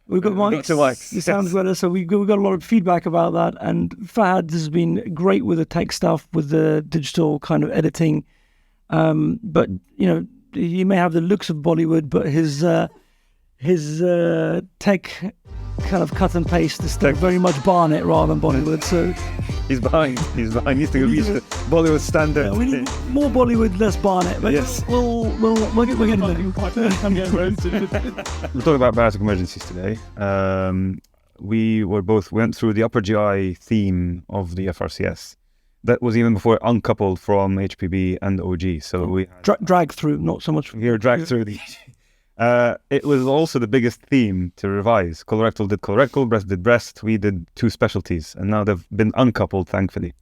We've got mics. It sounds better. So we got a lot of feedback about that. And Fahad has been great with the tech stuff, with the digital kind of editing. But, you know, he may have the looks of Bollywood, but his tech kind of cut and paste is still very much Barnet rather than Bollywood. So he's behind. He needs to reach the Bollywood standard. Yeah, we need more Bollywood, less Barnet. But yes, we're getting there. We're talking about bariatric emergencies today. We went through the upper GI theme of the FRCS. That was even before uncoupled from HPB and OG. So we drag through, not so much. Here, drag through the. It was also the biggest theme to revise. Colorectal did colorectal, breast did breast. We did two specialties, and now they've been uncoupled, thankfully.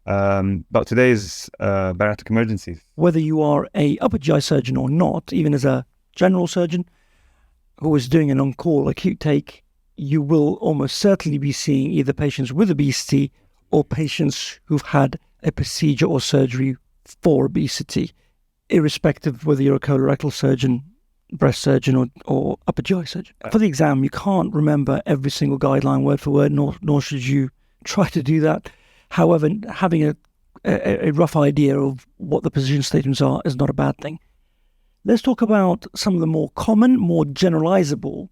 But today's bariatric emergencies. Whether you are a upper GI surgeon or not, even as a general surgeon who is doing an on-call acute take, you will almost certainly be seeing either patients with obesity or patients who've had a procedure or surgery for obesity, irrespective of whether you're a colorectal surgeon, breast surgeon, or upper GI surgeon. For the exam, you can't remember every single guideline word for word, nor should you try to do that. However, having a rough idea of what the position statements are is not a bad thing. Let's talk about some of the more common, more generalizable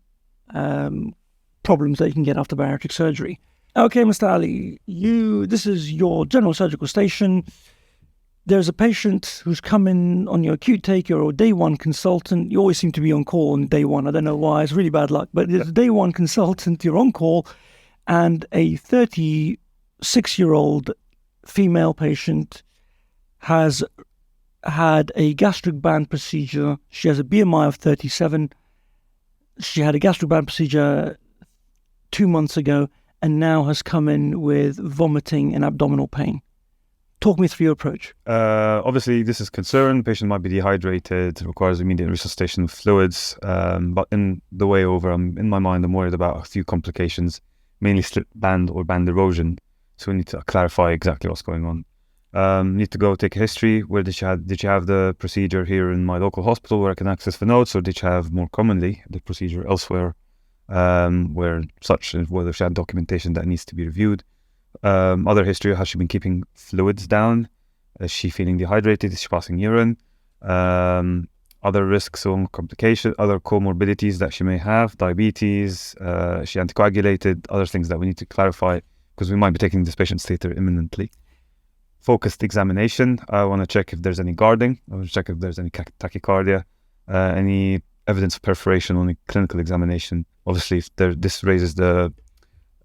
problems that you can get after bariatric surgery. Okay, Mr. Ali, this is your general surgical station. There's a patient who's come in on your acute take. You're a day one consultant. You always seem to be on call on day one. I don't know why. It's really bad luck. But it's a day one consultant. You're on call. And a 36-year-old female patient has had a gastric band procedure. She has a BMI of 37. She had a gastric band procedure 2 months ago and now has come in with vomiting and abdominal pain. Talk me through your approach. Obviously, this is concern. The patient might be dehydrated, requires immediate resuscitation of fluids. But in the way over, in my mind, I'm worried about a few complications, mainly slip band or band erosion. So we need to clarify exactly what's going on. Need to go take a history. Where did she have the procedure here in my local hospital where I can access the notes, or did she have more commonly the procedure elsewhere, whether she had documentation that needs to be reviewed? Other history, has she been keeping fluids down? Is she feeling dehydrated? Is she passing urine? Other risks or complications, other comorbidities that she may have, diabetes, is she anticoagulated, other things that we need to clarify because we might be taking this patient's theatre imminently. Focused examination, I want to check if there's any guarding, I want to check if there's any tachycardia, any evidence of perforation on a clinical examination. Obviously, if this raises the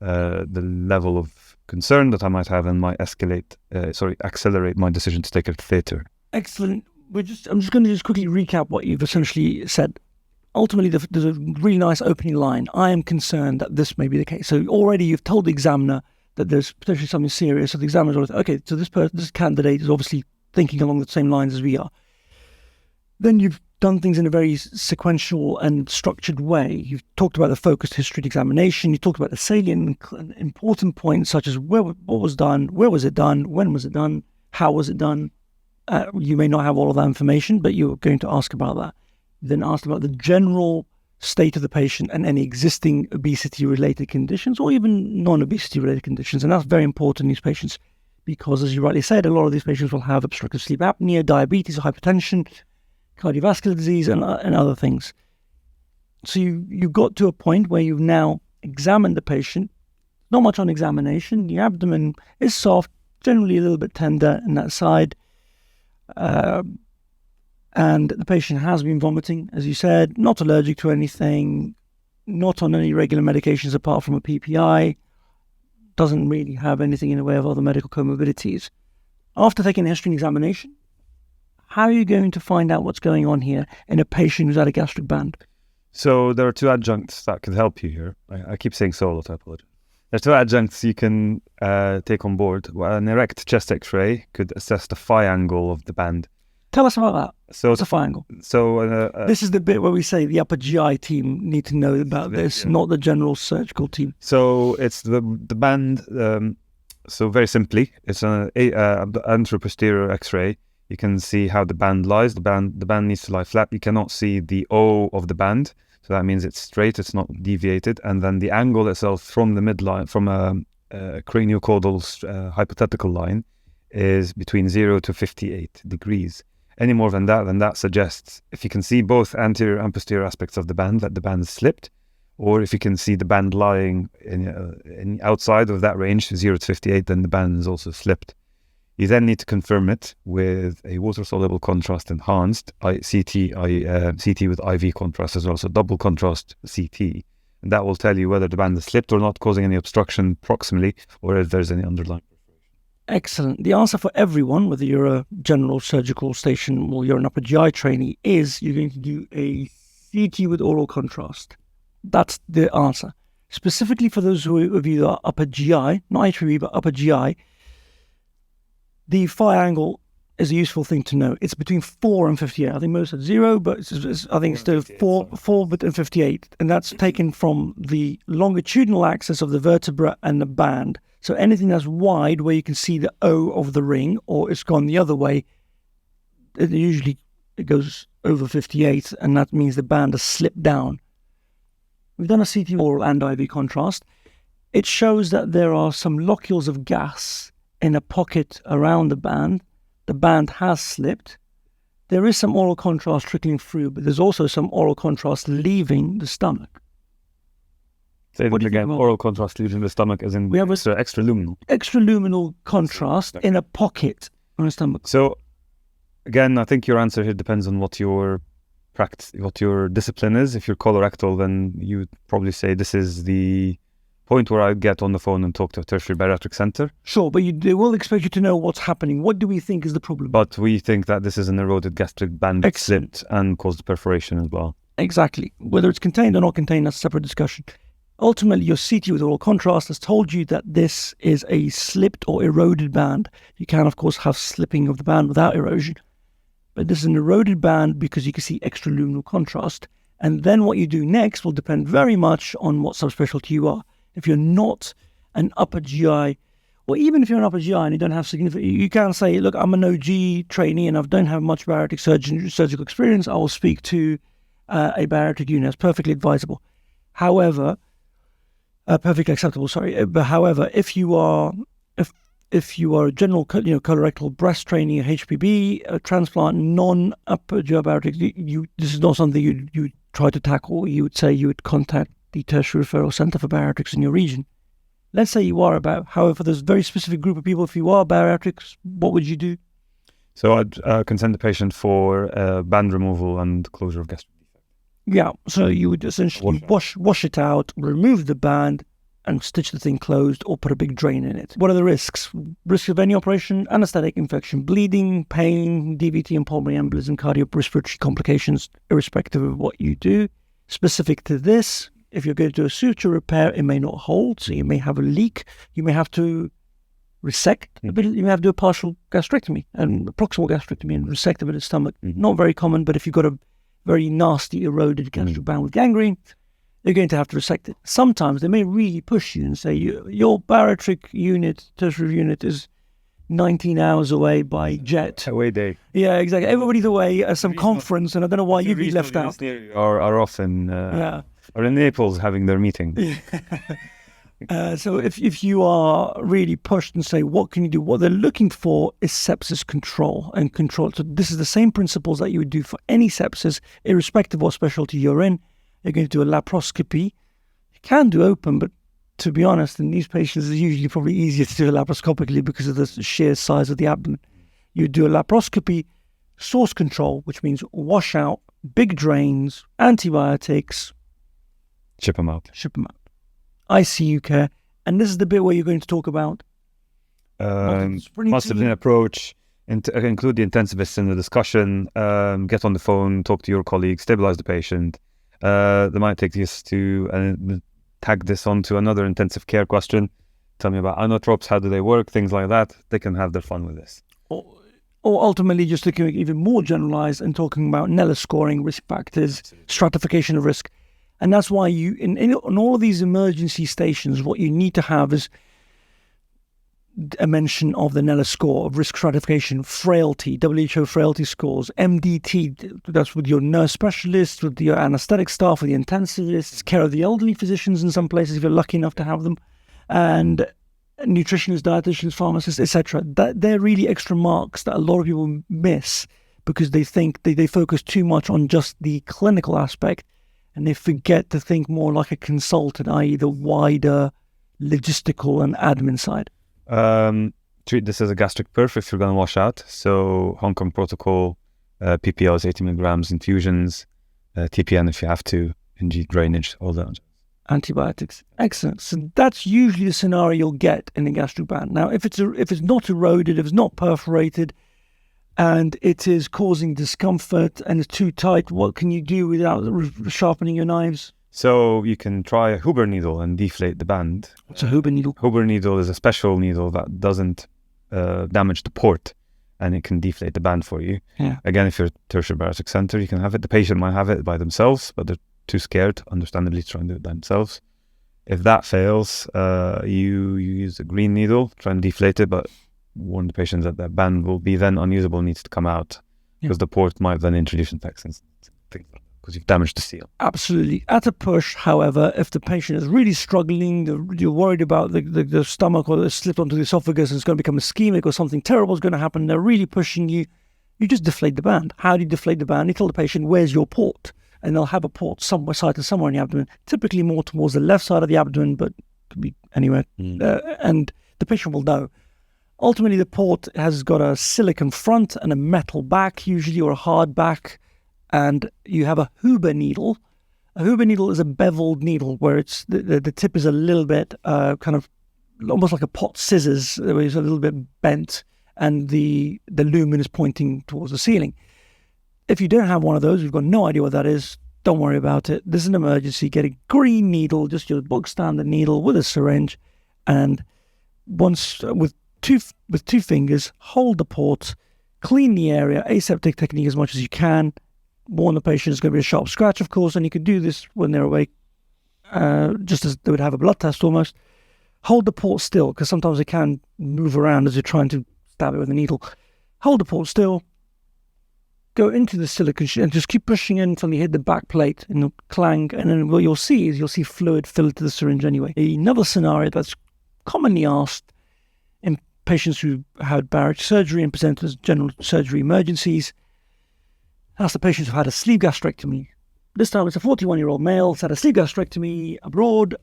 level of concern that I might have and might accelerate my decision to take a theatre. Excellent. I'm just going to quickly recap what you've essentially said. Ultimately, there's a really nice opening line. I am concerned that this may be the case. So already you've told the examiner that there's potentially something serious. So the examiner's always, okay, so this candidate is obviously thinking along the same lines as we are. Then you've done things in a very sequential and structured way. You've talked about the focused history examination. You talked about the salient and important points such as what was done, where was it done, when was it done, how was it done. You may not have all of that information, but you're going to ask about that. Then asked about the general state of the patient and any existing obesity-related conditions or even non-obesity-related conditions. And that's very important in these patients because, as you rightly said, a lot of these patients will have obstructive sleep apnea, diabetes, hypertension, cardiovascular disease, and other things. So you got to a point where you've now examined the patient. Not much on examination. The abdomen is soft, generally a little bit tender in that side. And the patient has been vomiting, as you said, not allergic to anything, not on any regular medications apart from a PPI, doesn't really have anything in the way of other medical comorbidities. After taking a history and examination, how are you going to find out what's going on here in a patient who's had a gastric band? So there are two adjuncts that could help you here. I keep saying solo, I apologize. There's two adjuncts you can take on board. An erect chest X-ray could assess the phi angle of the band. Tell us about that. So what's a phi angle? So this is the bit where we say the upper GI team need to know about this, not the general surgical team. So it's the band. So very simply, it's an anteroposterior X-ray. You can see how the band lies. The band needs to lie flat. You cannot see the O of the band. So that means it's straight, it's not deviated. And then the angle itself from the midline, from a craniocaudal hypothetical line, is between 0 to 58 degrees. Any more than that suggests, if you can see both anterior and posterior aspects of the band, that the band is slipped, or if you can see the band lying in outside of that range, 0 to 58, then the band is also slipped. You then need to confirm it with a water-soluble contrast enhanced CT with IV contrast as well, so double contrast CT. And that will tell you whether the band is slipped or not, causing any obstruction proximally, or if there's any underlying. Excellent. The answer for everyone, whether you're a general surgical station or you're an upper GI trainee, is you're going to do a CT with oral contrast. That's the answer. Specifically for those of you that are upper GI, not ep3, but upper GI, the phi angle is a useful thing to know. It's between 4 and 58. I think most are 0, but I think it's still 4 and 58. And that's taken from the longitudinal axis of the vertebra and the band. So anything that's wide, where you can see the O of the ring, or it's gone the other way, it goes over 58, and that means the band has slipped down. We've done a CT oral and IV contrast. It shows that there are some locules of gas in a pocket around the band. The band has slipped. There is some oral contrast trickling through, but there's also some oral contrast leaving the stomach. Say that again. Oral contrast leaving the stomach, as in extraluminal. Extraluminal contrast in a pocket on the stomach. So, again, I think your answer here depends on what your practice, what your discipline is. If you're colorectal, then you would probably say this is the point where I get on the phone and talk to a tertiary bariatric center. Sure, but they will expect you to know what's happening. What do we think is the problem? But we think that this is an eroded gastric band slipped and caused perforation as well. Exactly. Whether it's contained or not contained, that's a separate discussion. Ultimately, your CT with oral contrast has told you that this is a slipped or eroded band. You can, of course, have slipping of the band without erosion. But this is an eroded band because you can see extraluminal contrast. And then what you do next will depend very much on what subspecialty you are. If you're not an upper GI, or even if you're an upper GI and you don't have significant, you can say, look, I'm an OG trainee and I don't have much bariatric surgical experience. I will speak to a bariatric unit. That's perfectly advisable. However, perfectly acceptable, sorry. But however, if you are a general colorectal breast trainee, a HPB, a transplant, non-upper GI bariatric, this is not something you try to tackle. You would say you would contact the tertiary referral center for bariatrics in your region. Let's say you are however, there's a very specific group of people. If you are bariatrics, what would you do? So I'd consent the patient for band removal and closure of gastric defect. Yeah, so you would essentially wash it out, remove the band, and stitch the thing closed or put a big drain in it. What are the risks? Risk of any operation, anesthetic, infection, bleeding, pain, DVT and pulmonary embolism, cardiorespiratory complications, irrespective of what you do. Specific to this, if you're going to do a suture repair, it may not hold, so you may have a leak. You may have to resect a bit. You may have to do a partial gastrectomy and proximal gastrectomy and resect a bit of the stomach. Not very common, but if you've got a very nasty eroded gastric band with gangrene, you're going to have to resect it. Sometimes they may really push you and say, your bariatric unit, tertiary unit, is 19 hours away by jet. Away day. Yeah, exactly. Everybody's away at some conference, and I don't know why you'd be left out. Are often are in Naples having their meeting. So if you are really pushed and say, what can you do? What they're looking for is sepsis control and control. So this is the same principles that you would do for any sepsis, irrespective of what specialty you're in. You're going to do a laparoscopy. You can do open, but to be honest, in these patients, it's usually probably easier to do laparoscopically because of the sheer size of the abdomen. You do a laparoscopy, source control, which means wash out, big drains, antibiotics. Ship them out. ICU care. And this is the bit where you're going to talk about multidisciplinary approach, include the intensivists in the discussion, get on the phone, talk to your colleagues, stabilize the patient. They might take this to tag this onto another intensive care question. Tell me about inotropes, how do they work, things like that. They can have their fun with this. Or ultimately just looking even more generalized and talking about Nellis scoring, risk factors, stratification of risk. And that's why you, in all of these emergency stations, what you need to have is a mention of the Nellis score of risk stratification, frailty, WHO frailty scores, MDT, that's with your nurse specialists, with your anesthetic staff, with the intensivists, care of the elderly physicians in some places if you're lucky enough to have them, and nutritionists, dietitians, pharmacists, etc. They're really extra marks that a lot of people miss because they think they focus too much on just the clinical aspect and they forget to think more like a consultant, i.e. the wider logistical and admin side. Treat this as a gastric perf if you're going to wash out. So Hong Kong protocol, PPLs, 80 milligrams, infusions, TPN if you have to, NG drainage, all that. Antibiotics. Excellent. So that's usually the scenario you'll get in a gastric band. Now, if it's not eroded, if it's not perforated, and it is causing discomfort and it's too tight, what can you do without sharpening your knives? So you can try a Huber needle and deflate the band. What's a Huber needle? Huber needle is a special needle that doesn't damage the port, and it can deflate the band for you. Yeah. Again, if you're a tertiary bariatric center, you can have it. The patient might have it by themselves, but they're too scared, understandably, to try and do it themselves. If that fails, you use a green needle, try and deflate it, but warn the patient that that band will be then unusable, needs to come out, because the port might then introduce infections, things like that, because you've damaged the seal. Absolutely. At a push, however, if the patient is really struggling, you're worried about the stomach or the slip onto the esophagus and it's going to become ischemic or something terrible is going to happen, they're really pushing you, you just deflate the band. How do you deflate the band? You tell the patient, where's your port? And they'll have a port somewhere in the abdomen, typically more towards the left side of the abdomen, but could be anywhere. And the patient will know. Ultimately, the port has got a silicon front and a metal back, usually, or a hard back. And you have a Huber needle. A Huber needle is a beveled needle where it's the tip is a little bit kind of almost like a pot scissors, where it's a little bit bent, and the lumen is pointing towards the ceiling. If you don't have one of those, you've got no idea what that is, don't worry about it. This is an emergency. Get a green needle, just your bog standard needle with a syringe, and once with two fingers, hold the port, clean the area, aseptic technique as much as you can. Warn the patient it's going to be a sharp scratch, of course, and you can do this when they're awake, just as they would have a blood test almost. Hold the port still, because sometimes it can move around as you're trying to stab it with a needle. Hold the port still. Go into the silicone sheet and just keep pushing in until you hit the back plate and clang. And then what you'll see is fluid fill to the syringe anyway. Another scenario that's commonly asked in patients who had bariatric surgery and present as general surgery emergencies. That's the patients who had a sleeve gastrectomy. This time it's a 41-year-old male who's had a sleeve gastrectomy abroad.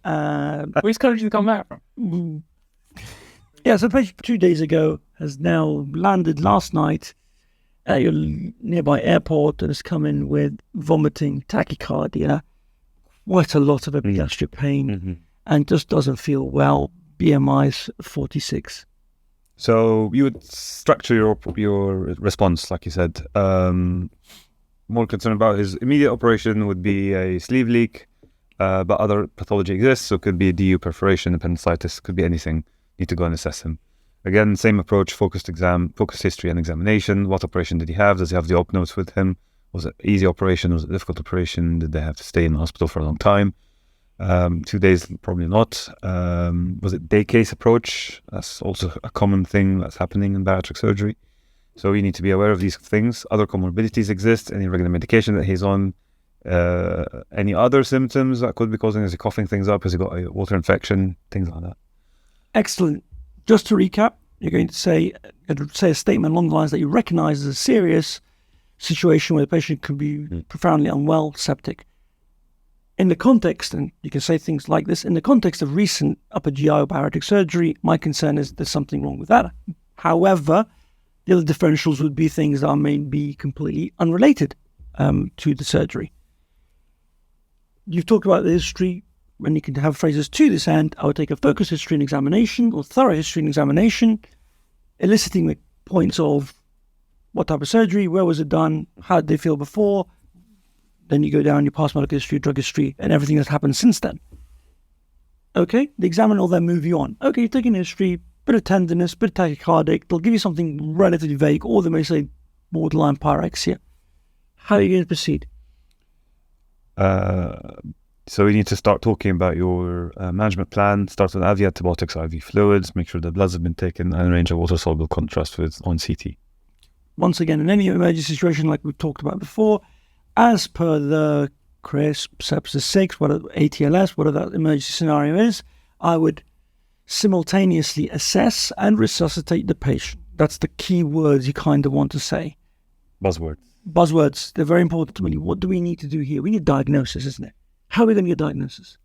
Which country did you come back from? Yeah, so the patient 2 days ago has now landed last night at your nearby airport and has come in with vomiting, tachycardia, quite a lot of epigastric pain, and just doesn't feel well. BMI's 46. So you would structure your response, like you said. More concerned about his immediate operation would be a sleeve leak, but other pathology exists, so it could be a DU perforation, appendicitis, could be anything. Need to go and assess him. Again, same approach, focused history and examination. What operation did he have? Does he have the op notes with him? Was it easy operation? Was it difficult operation? Did they have to stay in the hospital for a long time? 2 days, probably not. Was it day case approach? That's also a common thing that's happening in bariatric surgery. So you need to be aware of these things. Other comorbidities exist, any regular medication that he's on, any other symptoms that could be causing, is he coughing things up? Has he got a water infection? Things like that. Excellent. Just to recap, you're going to say a statement along the lines that you recognize as a serious situation where the patient could be profoundly unwell, septic. In the context, and you can say things like this, in the context of recent upper GI or bariatric surgery, my concern is there's something wrong with that. However, the other differentials would be things that may be completely unrelated to the surgery. You've talked about the history. When you can have phrases to this end, I would take a focus history and examination or thorough history and examination, eliciting the points of what type of surgery, where was it done, how did they feel before. Then you go down your past medical history, drug history, and everything that's happened since then. Okay, the examiner will then move you on. Okay, you're taking history, bit of tenderness, bit of tachycardic. They'll give you something relatively vague, or they may say borderline pyrexia. How are you going to proceed? So you need to start talking about your management plan. Start with IV antibiotics, IV fluids. Make sure the bloods have been taken, and arrange a water-soluble contrast on CT. Once again, in any emergency situation like we've talked about before, as per the CRISP, sepsis 6, whatever, ATLS, whatever that emergency scenario is, I would simultaneously assess and resuscitate the patient. That's the key words you kind of want to say. Buzzwords, they're very important to me. What do we need to do here? We need diagnosis, isn't it? How are we going to get diagnosis?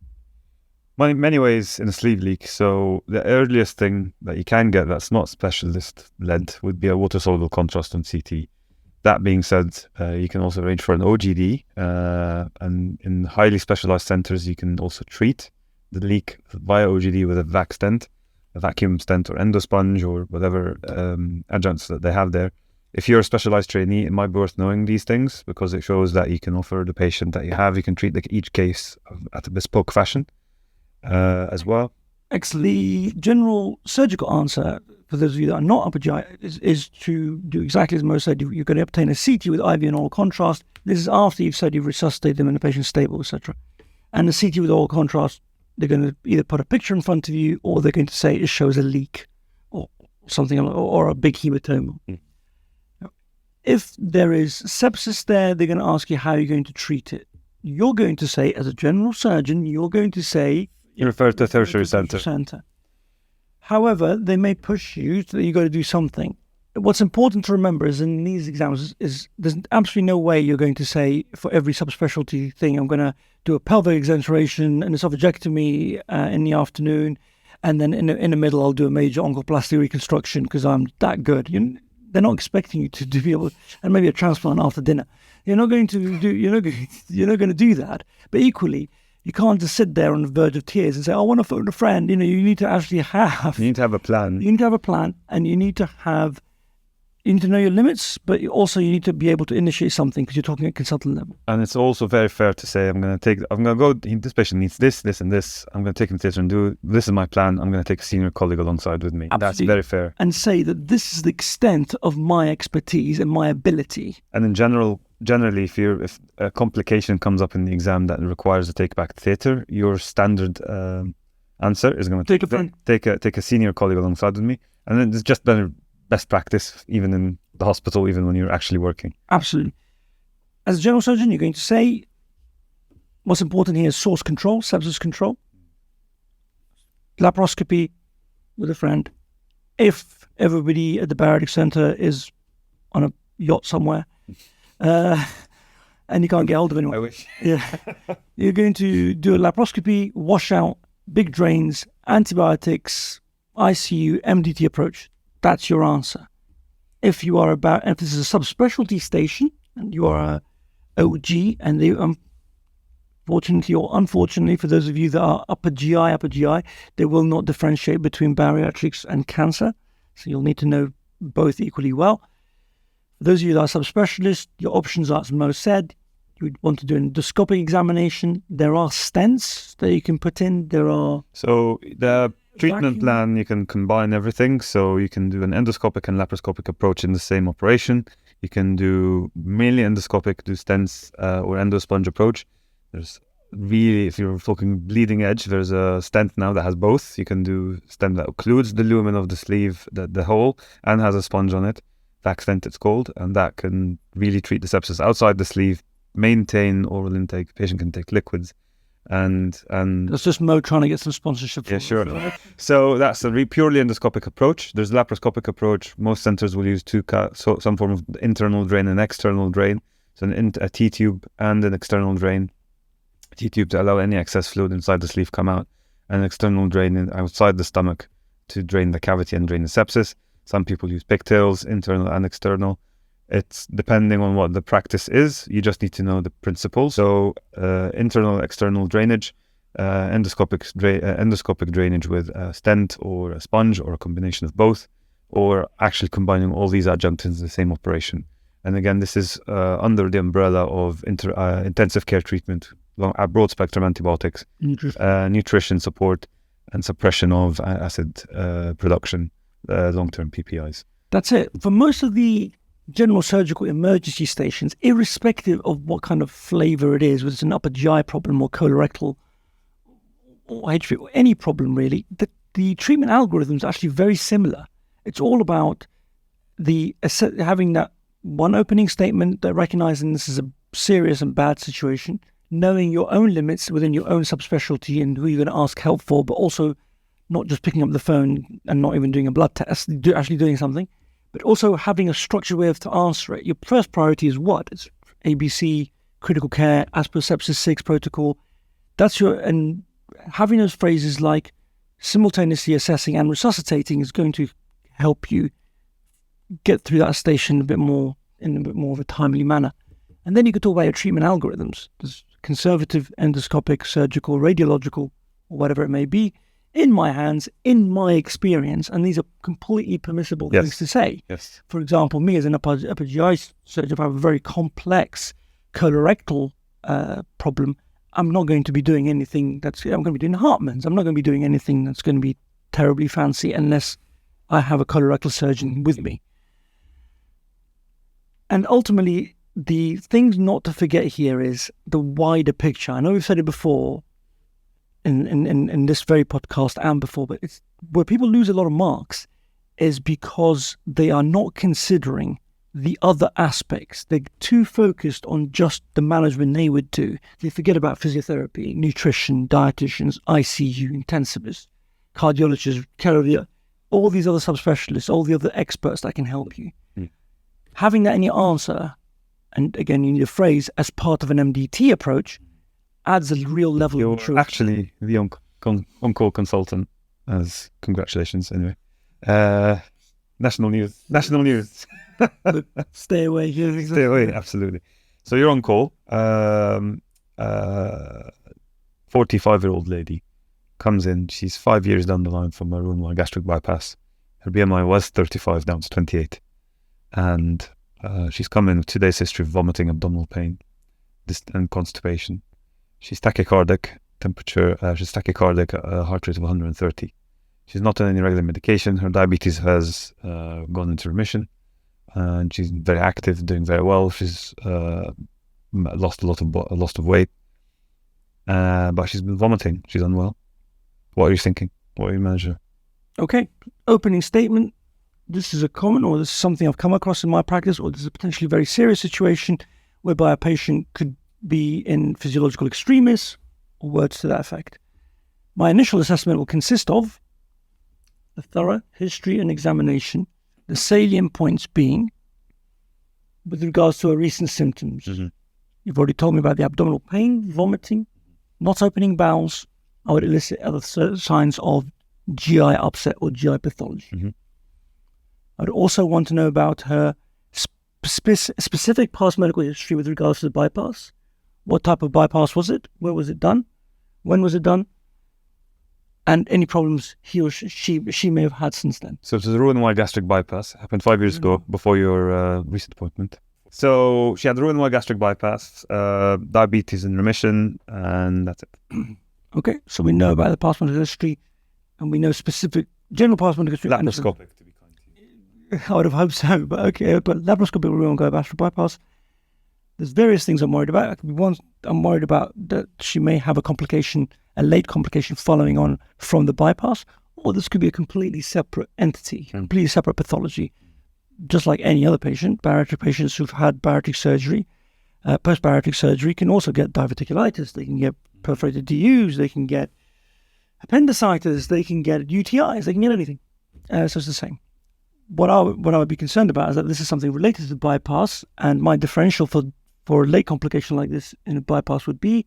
Many ways in a sleeve leak. So the earliest thing that you can get that's not specialist-led would be a water-soluble contrast on CT. That being said, you can also arrange for an OGD, and in highly specialized centers, you can also treat the leak via OGD with a vac stent, a vacuum stent or endosponge or whatever adjuncts that they have there. If you're a specialized trainee, it might be worth knowing these things because it shows that you can offer the patient that you have, you can treat each case at a bespoke fashion as well. Excellent. The general surgical answer for those of you that are not upper GI is to do exactly as Mo said. You're going to obtain a CT with IV and oral contrast. This is after you've said you've resuscitated them and the patient's stable, etc. And the CT with oral contrast, they're going to either put a picture in front of you or they're going to say it shows a leak or something, or a big hematoma. If there is sepsis there, they're going to ask you how you're going to treat it. You're going to say, as a general surgeon, you're going to say... You refer to a tertiary center. However, they may push you that you've got to do something. What's important to remember is in these exams is there's absolutely no way you're going to say for every subspecialty thing, I'm going to do a pelvic exenteration and esophagectomy in the afternoon, and then in the middle I'll do a major oncoplasty reconstruction because I'm that good. They're not expecting you to be able, and maybe a transplant after dinner. You're not going to do that. But equally, you can't just sit there on the verge of tears and say, I want to phone a friend. You need to actually have... You need to have a plan. You need to have a plan, and you need to know your limits, but also you need to be able to initiate something because you're talking at consultant level. And it's also very fair to say, this patient needs this, this, and this. I'm going to take him to this and this is my plan. I'm going to take a senior colleague alongside with me. Absolutely. That's very fair. And say that this is the extent of my expertise and my ability. And in generally, if a complication comes up in the exam that requires a take back theatre, your standard answer is going to take a senior colleague alongside with me, and then it's just best practice, even in the hospital, even when you're actually working. Absolutely. As a general surgeon, you're going to say what's important here is source control, sepsis control, laparoscopy with a friend. If everybody at the bariatric center is on a yacht somewhere, and you can't get hold of anyone. I wish. Yeah. You're going to do a laparoscopy, wash out, big drains, antibiotics, ICU, MDT approach. That's your answer. If this is a subspecialty station and you are a OG, and fortunately or unfortunately for those of you that are upper GI, they will not differentiate between bariatrics and cancer. So you'll need to know both equally well. For those of you that are subspecialists, your options are, as Mo said, you would want to do an endoscopic examination. There are stents that you can put in. So the treatment plan, you can combine everything. So you can do an endoscopic and laparoscopic approach in the same operation. You can do mainly endoscopic, do stents or endosponge approach. There's really, if you're talking bleeding edge, there's a stent now that has both. You can do stent that occludes the lumen of the sleeve, the hole, and has a sponge on it. Vac stent it's called, and that can really treat the sepsis outside the sleeve, maintain oral intake. Patient can take liquids, and that's just Mo trying to get some sponsorship. Yeah, sure. So that's a purely endoscopic approach. There's a laparoscopic approach. Most centers will use some form of internal drain and external drain. So a T-tube and an external drain. T-tube to allow any excess fluid inside the sleeve come out, and external drain outside the stomach to drain the cavity and drain the sepsis. Some people use pigtails, internal and external. It's depending on what the practice is. You just need to know the principles. So internal, external drainage, endoscopic drainage with a stent or a sponge or a combination of both, or actually combining all these adjuncts in the same operation. And again, this is under the umbrella of intensive care treatment, broad spectrum antibiotics, nutrition support, and suppression of acid production, long-term PPIs. That's it. For most of the general surgical emergency stations, irrespective of what kind of flavor it is, whether it's an upper GI problem or colorectal or HV or any problem really, the treatment algorithm is actually very similar. It's all about having that one opening statement, that recognizing this is a serious and bad situation, knowing your own limits within your own subspecialty and who you're going to ask help for, but also not just picking up the phone and not even doing a blood test, actually doing something, but also having a structured way to answer it. Your first priority is what? It's ABC, critical care, as per sepsis 6 protocol. And having those phrases like simultaneously assessing and resuscitating is going to help you get through that station in a bit more of a timely manner. And then you could talk about your treatment algorithms. There's conservative, endoscopic, surgical, radiological, or whatever it may be, in my hands, in my experience, and these are completely permissible things to say. Yes. For example, me as an upper GI surgeon, if I have a very complex colorectal problem, I'm not going to be doing anything I'm going to be doing Hartmann's. I'm not going to be doing anything that's going to be terribly fancy unless I have a colorectal surgeon with me. And ultimately, the things not to forget here is the wider picture. I know we've said it before in this very podcast and before, but it's where people lose a lot of marks is because they are not considering the other aspects. They're too focused on just the management they would do. They forget about physiotherapy, nutrition, dietitians, ICU, intensivists, cardiologists, cardiology, all these other subspecialists, all the other experts that can help you. Having that in your answer, and again, you need a phrase, as part of an MDT approach, adds a real level of truth. You're actually the on-call consultant, as congratulations anyway. National news. But stay away here. Stay away, absolutely. So you're on call. 45-year-old lady comes in. She's 5 years down the line from a room gastric bypass. Her BMI was 35 down to 28. And she's come in with 2 days history of vomiting, abdominal pain, and constipation. She's tachycardic, heart rate of 130. She's not on any regular medication. Her diabetes has gone into remission, and she's very active, doing very well. She's lost a lot of weight, but she's been vomiting. She's unwell. What are you thinking? What are you measuring? Okay, opening statement. This is a common, or this is something I've come across in my practice, or this is a potentially very serious situation whereby a patient could be in physiological extremis, or words to that effect. My initial assessment will consist of a thorough history and examination, the salient points being with regards to her recent symptoms. Mm-hmm. You've already told me about the abdominal pain, vomiting, not opening bowels. I would elicit other signs of GI upset or GI pathology. Mm-hmm. I'd also want to know about her specific past medical history with regards to the bypass. What type of bypass was it? Where was it done? When was it done? And any problems he or she may have had since then. So it was a Roux-en-Y gastric bypass. It happened 5 years ago, before your recent appointment. So she had a Roux-en-Y gastric bypass, diabetes in remission, and that's it. Okay, so we know about the past medical history, and we know specific general past medical history. Laparoscopic, to be kind to you. I would have hoped so, but okay. But laparoscopic Roux-en-Y gastric bypass. There's various things I'm worried about. One, I'm worried about that she may have a late complication following on from the bypass, or this could be a completely separate entity, completely separate pathology, just like any other patient. Bariatric patients who've had bariatric surgery, post-bariatric surgery can also get diverticulitis. They can get perforated DUs. They can get appendicitis. They can get UTIs. They can get anything. So it's the same. What I would be concerned about is that this is something related to the bypass, and my differential for a late complication like this in a bypass would be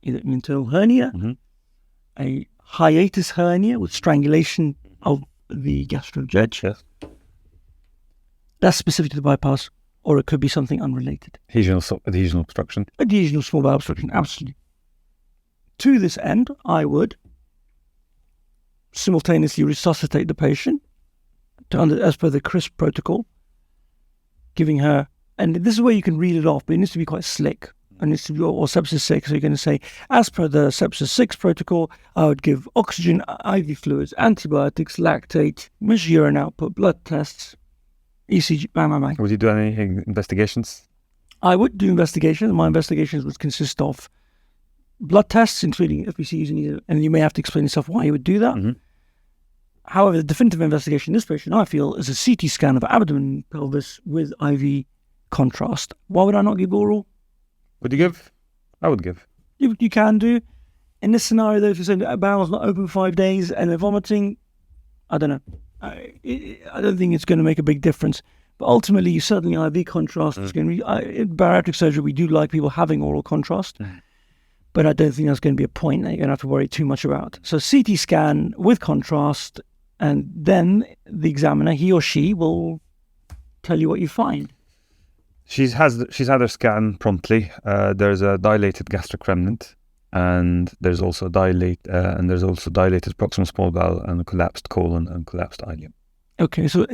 either an internal hernia, a hiatus hernia with strangulation of the gastrojet. Yes. That's specific to the bypass, or it could be something unrelated. Adhesional obstruction. Adhesional small bowel obstruction, absolutely. To this end, I would simultaneously resuscitate the patient as per the CRISP protocol, giving her, and this is where you can read it off, but it needs to be quite slick. It needs to be, or sepsis 6, so you're going to say, as per the sepsis 6 protocol, I would give oxygen, IV fluids, antibiotics, lactate, measure urine output, blood tests, ECG, bang, bang, bang. Would you do any investigations? I would do investigations. My investigations would consist of blood tests, including FBCs, and you may have to explain yourself why you would do that. Mm-hmm. However, the definitive investigation in this patient, I feel, is a CT scan of abdomen and pelvis with IV contrast. Why would I not give oral? Would you give? I would give. You can do. In this scenario, though, if you're saying that a bowel's not open for 5 days and they're vomiting, I don't know. I don't think it's going to make a big difference. But ultimately, you certainly IV contrast is going to be. In bariatric surgery, we do like people having oral contrast. But I don't think that's going to be a point that you're going to have to worry too much about. So CT scan with contrast, and then the examiner, he or she, will tell you what you find. She's had her scan promptly. There's a dilated gastric remnant, and there's also dilated proximal small bowel and a collapsed colon and collapsed ileum. Okay, so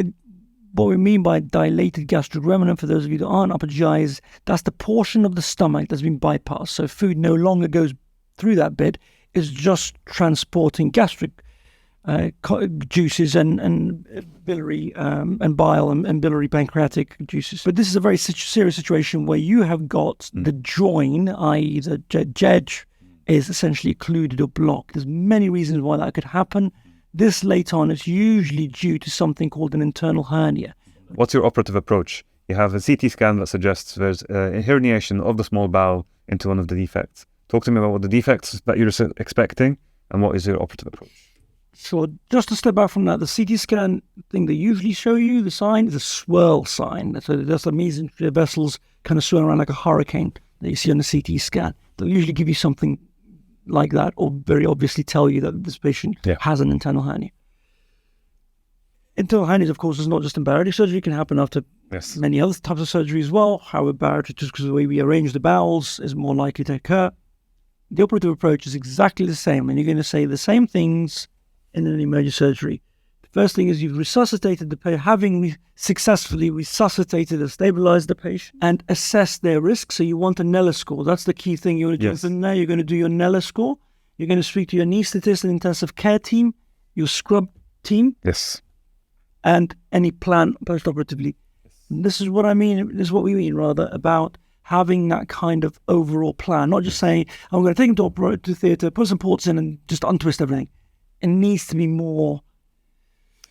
what we mean by dilated gastric remnant, for those of you that aren't upper GI, is that's the portion of the stomach that's been bypassed. So food no longer goes through that bit. It's just transporting gastric juices and biliary and bile and biliary pancreatic juices. But this is a very serious situation where you have got the join, i.e. the jedge, is essentially occluded or blocked. There's many reasons why that could happen. This late on is usually due to something called an internal hernia. What's your operative approach? You have a CT scan that suggests there's a herniation of the small bowel into one of the defects. Talk to me about what the defects that you're expecting and what is your operative approach. So just to step back from that, the CT scan thing they usually show you, the sign is a swirl sign. So that's the mesenteric vessels kind of swirl around like a hurricane that you see on the CT scan. They'll usually give you something like that, or very obviously tell you that this patient has an internal hernia. Internal hernias, of course, is not just in bariatric surgery. It can happen after many other types of surgery as well. However, bariatric, just because of the way we arrange the bowels, is more likely to occur. The operative approach is exactly the same, and you're going to say the same things in an emergency surgery. The first thing is you've resuscitated the patient, having successfully resuscitated and stabilized the patient, and assess their risk. So you want a NELA score. That's the key thing you want to do. So now you're going to do your NELA score. You're going to speak to your anaesthetist and intensive care team, your scrub team, and any plan post-operatively. This is what I mean. This is what we mean, rather, about having that kind of overall plan. Not just saying, I'm going to take him to theatre, put some ports in, and just untwist everything. It needs to be more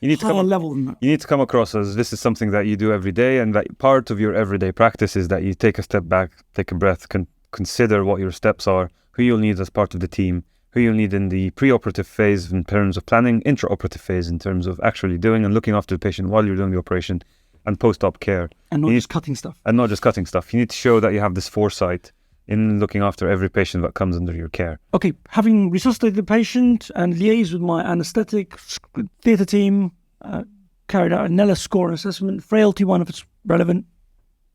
higher level than that. You need to come across as this is something that you do every day, and that part of your everyday practice is that you take a step back, take a breath, consider what your steps are, who you'll need as part of the team, who you'll need in the pre-operative phase in terms of planning, intra-operative phase in terms of actually doing and looking after the patient while you're doing the operation, and post-op care. And not just cutting stuff. And not just cutting stuff. You need to show that you have this foresight in looking after every patient that comes under your care. Okay, having resuscitated the patient and liaised with my anaesthetic theatre team, carried out a NELA score and assessment, frailty one if it's relevant,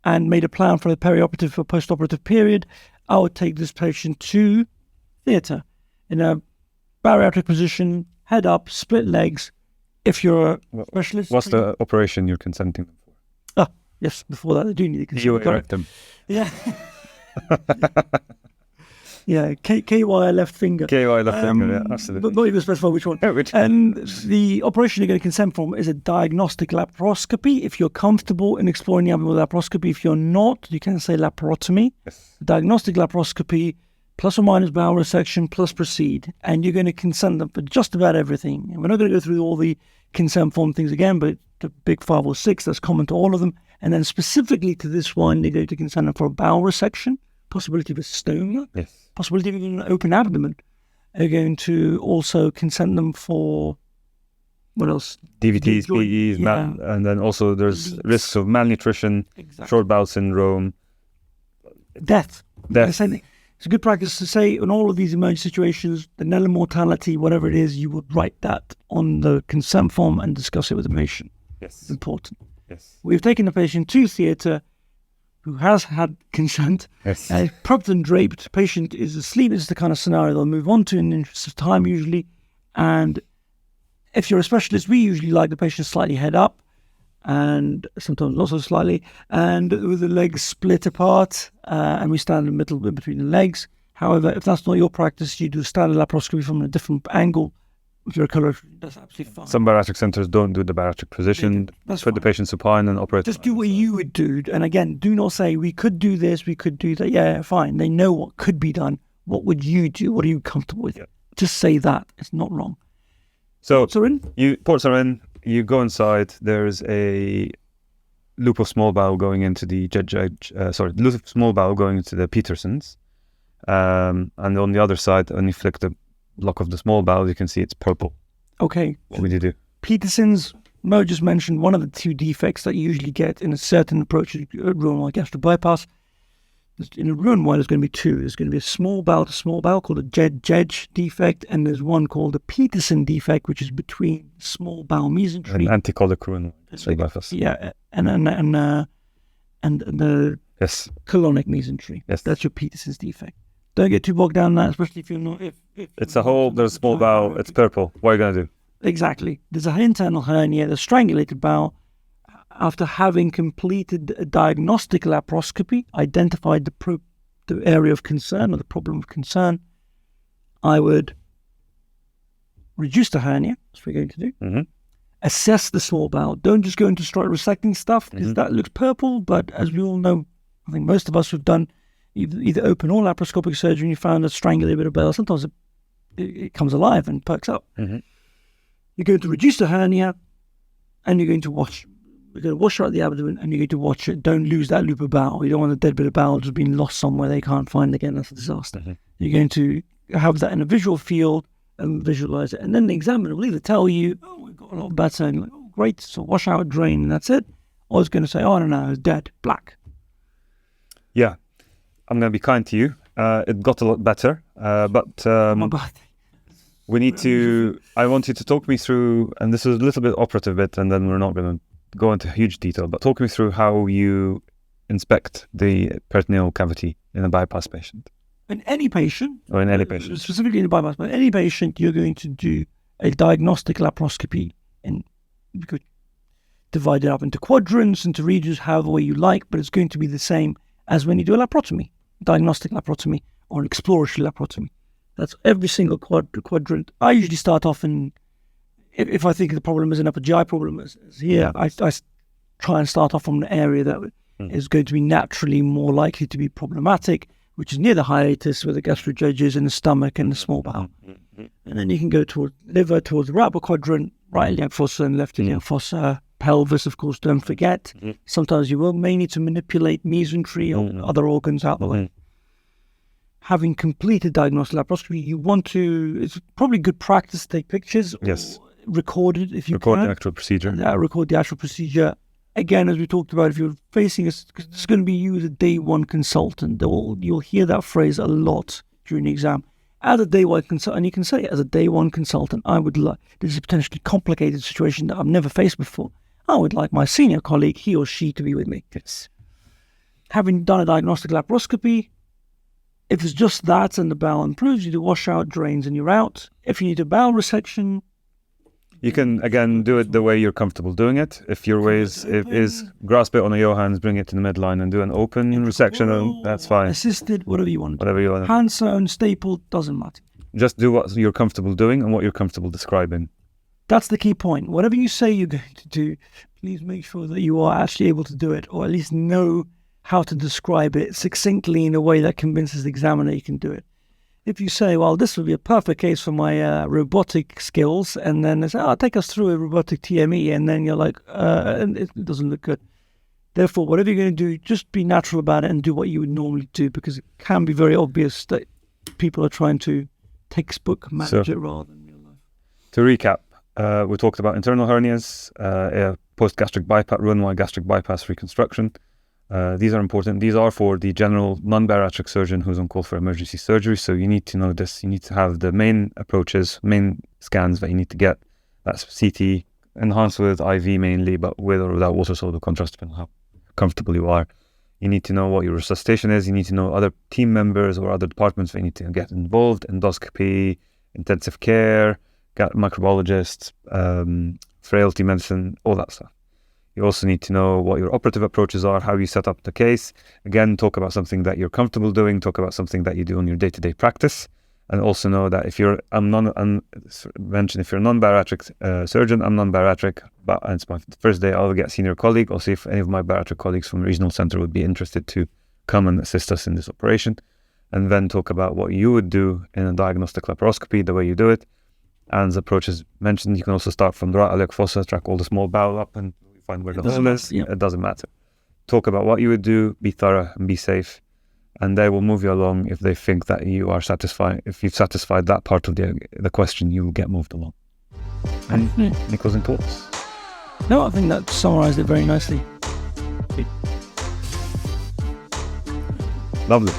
and made a plan for the perioperative or post-operative period, I would take this patient to theatre in a bariatric position, head up, split legs. If you're a specialist. What's the operation you're consenting them for? Yes, before that, they do need to consent. You erect them. Yeah. Yeah, KY left finger. KY left finger, yeah, absolutely. But not even specify which one. Which? And the operation you're going to consent from is a diagnostic laparoscopy. If you're comfortable in exploring the abdomen with laparoscopy, if you're not, you can say laparotomy. Yes. Diagnostic laparoscopy, plus or minus bowel resection, plus proceed. And you're going to consent them for just about everything. And we're not going to go through all the consent form things again, but the big 5 or 6, that's common to all of them. And then specifically to this one, they go to consent them for a bowel resection, possibility of a stoma, possibility of even an open abdomen. They're going to also consent them for, what else? DVTs, PEs, and then also there's risks of malnutrition, short bowel syndrome. Death. The same thing. It's a good practice to say in all of these emergency situations, the NELA mortality, whatever it is, you would write that on the consent form and discuss it with the patient. Yes. It's important. Yes. We've taken the patient to theatre who has had consent. Yes. Propped and draped. Patient is asleep. This is the kind of scenario they'll move on to in the interest of time usually. And if you're a specialist, we usually like the patient slightly head up, and sometimes not so slightly, and with the legs split apart, and we stand in the middle between the legs. However, if that's not your practice, you do standard laparoscopy from a different angle if you're a colorectal, that's absolutely fine. Some bariatric centers don't do the bariatric position. That's Put the fine. patient supine and operate. Just do what you would do. And again, do not say, we could do this, we could do that. Yeah, fine. They know what could be done. What would you do? What are you comfortable with? Yeah. Just say that. It's not wrong. So Ports are in. ports are in. You go inside. There's a loop of small bowel going into the loop of small bowel going into the Petersons. And on the other side, when you flick the block of the small bowel, you can see it's purple. Okay. What would you do? Peterson's, Mo just mentioned one of the two defects that you usually get in a certain approach to Roux-en-Y gastric bypass. In a Roux-en-Y, there's going to be two. There's going to be a small bowel to small bowel called a Jedge defect, and there's one called a Peterson defect, which is between small bowel mesentery. An anticolic Roux-en-Y gastric bypass. Yeah, and the Yes. colonic mesentery. Yes. That's your Peterson's defect. Don't get too bogged down in that, especially if you're not. If It's a hole. There's a small bowel. It's purple. What are you gonna do? Exactly. There's an internal hernia, the strangulated bowel. After having completed a diagnostic laparoscopy, identified the area of concern or the problem of concern, I would reduce the hernia. That's what we're going to do. Mm-hmm. Assess the small bowel. Don't just go into start resecting stuff because that looks purple. But as we all know, I think most of us have done either open or laparoscopic surgery and you found a strangulated bit of bowel. Sometimes it comes alive and perks up. Mm-hmm. You're going to reduce the hernia and you're going to wash. We're going to wash out the abdomen and you're going to watch it. Don't lose that loop of bowel. You don't want a dead bit of bowel just being lost somewhere they can't find again. That's a disaster. Mm-hmm. You're going to have that in a visual field and visualize it. And then the examiner will either tell you, oh, we've got a lot better. And you're like, oh, great. So wash out, drain, and that's it. Or it's going to say, oh, no, it's dead, black. Yeah, I'm going to be kind to you. It got a lot better, but My birthday. we need to. I want you to talk me through, and this is a little bit operative bit, and then we're not going to go into huge detail. But talk me through how you inspect the peritoneal cavity in a bypass patient, In any patient, or in any patient. specifically in a bypass, but any patient, you're going to do a diagnostic laparoscopy, and you could divide it up into quadrants, into regions, however way you like, but it's going to be the same as when you do a laparotomy, diagnostic laparotomy or an exploratory laparotomy. That's every single quadrant. I usually start off if I think the problem is an upper GI problem is here, I try and start off from an area that is going to be naturally more likely to be problematic, which is near the hiatus where the gastric judges in the stomach and the small bowel. And then you can go towards liver, towards the right upper quadrant, right iliac fossa and left iliac fossa, pelvis, of course, don't forget. Sometimes you may need to manipulate mesentery or other organs out the way. Having completed diagnostic laparoscopy, it's probably good practice to take pictures. Yes. Record it if you Record can. the actual procedure. Record the actual procedure. Again, as we talked about, if you're facing this is going to be you as a day one consultant. You'll hear that phrase a lot during the exam. As a day one consultant, and you can say, as a day one consultant, this is a potentially complicated situation that I've never faced before. I would like my senior colleague, he or she, to be with me. Yes. Having done a diagnostic laparoscopy, if it's just that and the bowel improves, you do washout, drains, and you're out. If you need a bowel resection, You can, again, do it the way you're comfortable doing it. If your way is grasp it on your hands, bring it to the midline and do an open resection, and that's fine. assisted, whatever you want. Whatever you want. Hand sewn, stapled, doesn't matter. Just do what you're comfortable doing and what you're comfortable describing. That's the key point. Whatever you say you're going to do, please make sure that you are actually able to do it, or at least know how to describe it succinctly in a way that convinces the examiner you can do it. If you say, well, this would be a perfect case for my robotic skills, and then they say, take us through a robotic TME, and then you're like, it doesn't look good. Therefore, whatever you're going to do, just be natural about it and do what you would normally do, because it can be very obvious that people are trying to textbook manage it rather than real life. To recap, we talked about internal hernias, post-gastric bypass, Roux-en-Y gastric bypass reconstruction. These are important. These are for the general non-bariatric surgeon who's on call for emergency surgery. So you need to know this. You need to have the main approaches, main scans that you need to get. That's CT, enhanced with IV mainly, but with or without water soluble contrast, depending on how comfortable you are. You need to know what your resuscitation is. You need to know other team members or other departments that you need to get involved. Endoscopy, intensive care, microbiologists, frailty medicine, all that stuff. You also need to know what your operative approaches are, how you set up the case. Again, talk about something that you're comfortable doing, talk about something that you do in your day-to-day practice. And also know that if you're, mention if you're a non-bariatric surgeon, I'm non-bariatric, but it's my first day, I'll get a senior colleague. I'll see if any of my bariatric colleagues from the regional center would be interested to come and assist us in this operation. And then talk about what you would do in a diagnostic laparoscopy, the way you do it. Anne's approach is mentioned. You can also start from the right iliac fossa, track all the small bowel up and find where the hole is. Yeah. It doesn't matter. Talk about what you would do, be thorough and be safe. And they will move you along if they think that you are satisfied. If you've satisfied that part of the question, you will get moved along. And any closing thoughts? No, I think that summarised it very nicely. Lovely.